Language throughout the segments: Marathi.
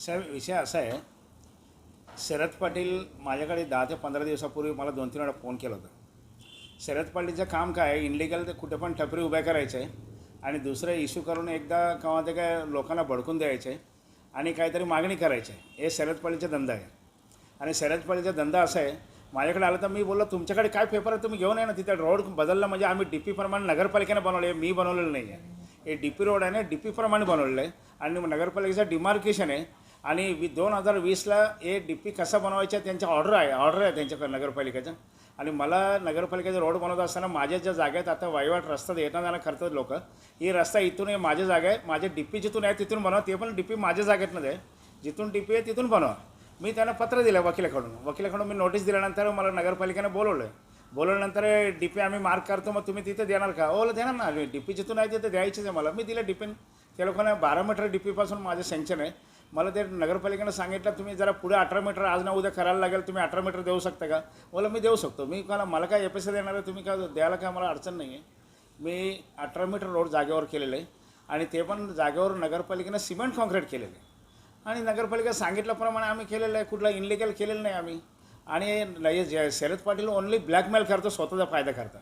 साहेब विषय असा आहे, शरद पाटील माझ्याकडे 10 ते 15 दिवसापूर्वी मला 2-3 वेळा फोन केला होता. शरद पाटीलचं काम काय आहे, इनलिगल ते कुठे पण टपरी उभ्या करायचं आहे आणि दुसरं इश्यू करून एकदा केव्हा ते काय लोकांना भडकून द्यायचं आहे आणि काहीतरी मागणी करायची आहे. हे शरद पाटीलचा धंदा आहे. आणि शरद पाटीलचा धंदा असा आहे, माझ्याकडे आलं तर मी बोललो तुमच्याकडे काय पेपर आहे तुम्ही घेऊन या ना. तिथे रोड बदलला म्हणजे आम्ही डी पी प्रमाणे नगरपालिकेने बनवले आहे, मी बनवलेलं नाही आहे. हे डी पी रोड आहे ना, डी पी प्रमाणे बनवलेलं आहे आणि नगरपालिकेचं डिमार्केशन आहे. आणि 2020ला हे डी पी कसा बनवायचा त्यांच्या ऑर्डर आहे त्यांच्या नगरपालिकेचा. आणि मला नगरपालिकेचा रोड बनवत असताना माझ्या ज्या जागेत आता वाईवाट रस्ता येणं जाणं करतात लोक, ही रस्ता इथून आहे माझ्या जागा आहे, माझे डी पी जिथून आहे तिथून बनवा, ते पण डी पी माझ्या जागेतनं आहे, जिथून डी पी आहे तिथून बनवा. मी त्यांना पत्र दिलं वकिलाकडून मी नोटीस दिल्यानंतर मला नगरपालिकेनं बोलवल्यानंतर डी पी आम्ही मार्क करतो, मग तुम्ही तिथे देणार का? ओलं देणार ना, डी पी जिथून आहे तिथे द्यायचीच आहे मला. मी दिलं डी पी. त्या लोकांना 12 मीटर डी पीपासून माझं सँक्शन आहे. मला ते नगरपालिकेनं सांगितलं तुम्ही जरा पुढे 18 मीटर आज ना उद्या करायला लागेल, तुम्ही 18 मीटर देऊ शकता का? बोला मी देऊ शकतो. मी मला काय पैसे देणार आहे तुम्ही, का द्यायला काय मला अडचण नाही आहे. मी 18 मीटर रोड जागेवर केलेलं आहे आणि ते पण जागेवर नगरपालिकेनं सिमेंट कॉन्क्रीट केलेलं आहे आणि नगरपालिका सांगितल्याप्रमाणे आम्ही केलेलं आहे. कुठला इनलिगल केलेलं नाही आम्ही. आणि शरद पाटील ओनली ब्लॅकमेल करतो, स्वतःचा फायदा करता.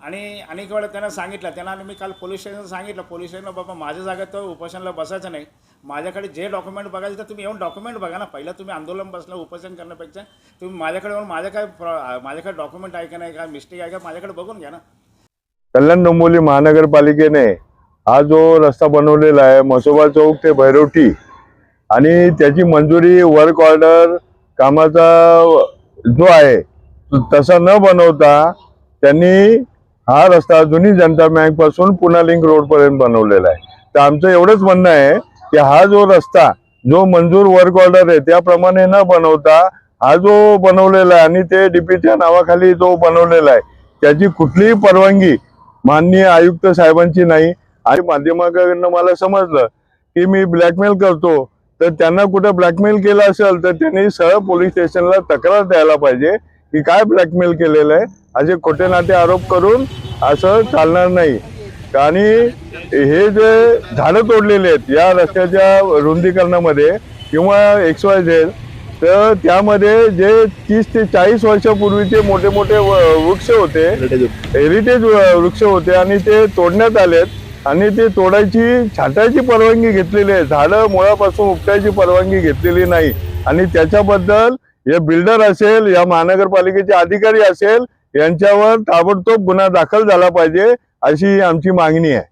आणि अनेक वेळा त्यांना सांगितलं आणि मी काल पोलीस स्टेशनला सांगितलं, पोलीस स्टेशनला बाबा माझ्या जागेत तर उपोषणाला बसायचं नाही, माझ्याकडे जे डॉक्युमेंट बघायचं तर तुम्ही येऊन डॉक्युमेंट बघा ना. पहिलं तुम्ही आंदोलन बसलं उपोषण करण्यापेक्षा तुम्ही माझ्याकडे येऊन माझ्याकडे डॉक्युमेंट आहे का नाही, काय मिस्टेक आहे का, माझ्याकडे बघून घ्या ना. कल्याण डोंबिवली महानगरपालिकेने हा जो रस्ता बनवलेला आहे मसोबा चौक ते भैरवटी, आणि त्याची मंजुरी वर्क ऑर्डर कामाचा जो आहे तसा न बनवता त्यांनी हा रस्ता जुनी जनता बँक पासून पुणा लिंक रोड पर्यंत बनवलेला आहे. तर आमचं एवढंच म्हणणं आहे की हा जो रस्ता जो मंजूर वर्क ऑर्डर आहे त्याप्रमाणे न बनवता हा जो बनवलेला आहे आणि ते डीपीच्या नावाखाली जो बनवलेला आहे त्याची कुठलीही परवानगी माननीय आयुक्त साहेबांची नाही. आणि माध्यमाकडनं मला समजलं की मी ब्लॅकमेल करतो, तर त्यांना कुठं ब्लॅकमेल केलं असेल तर त्यांनी सरळ पोलीस स्टेशनला तक्रार द्यायला पाहिजे की काय ब्लॅकमेल केलेलं आहे. असे खोटे नाटे आरोप करून असं चालणार नाही. आणि हे जे झाडं तोडलेले आहेत या रस्त्याच्या रुंदीकरणामध्ये किंवा XYZ, तर त्यामध्ये जे 30 ते 40 वर्षापूर्वीचे मोठे मोठे वृक्ष होते, हेरिटेज वृक्ष होते आणि ते तोडण्यात आलेत आणि ते छाटायची परवानगी घेतलेली आहे. झाडं मुळापासून उपटायची परवानगी घेतलेली नाही. आणि त्याच्याबद्दल हे बिल्डर असेल या महानगरपालिकेचे अधिकारी असेल यांच्यावर ताबडतोब गुन्हा दाखल झाला पाहिजे अशी आमची मागणी आहे.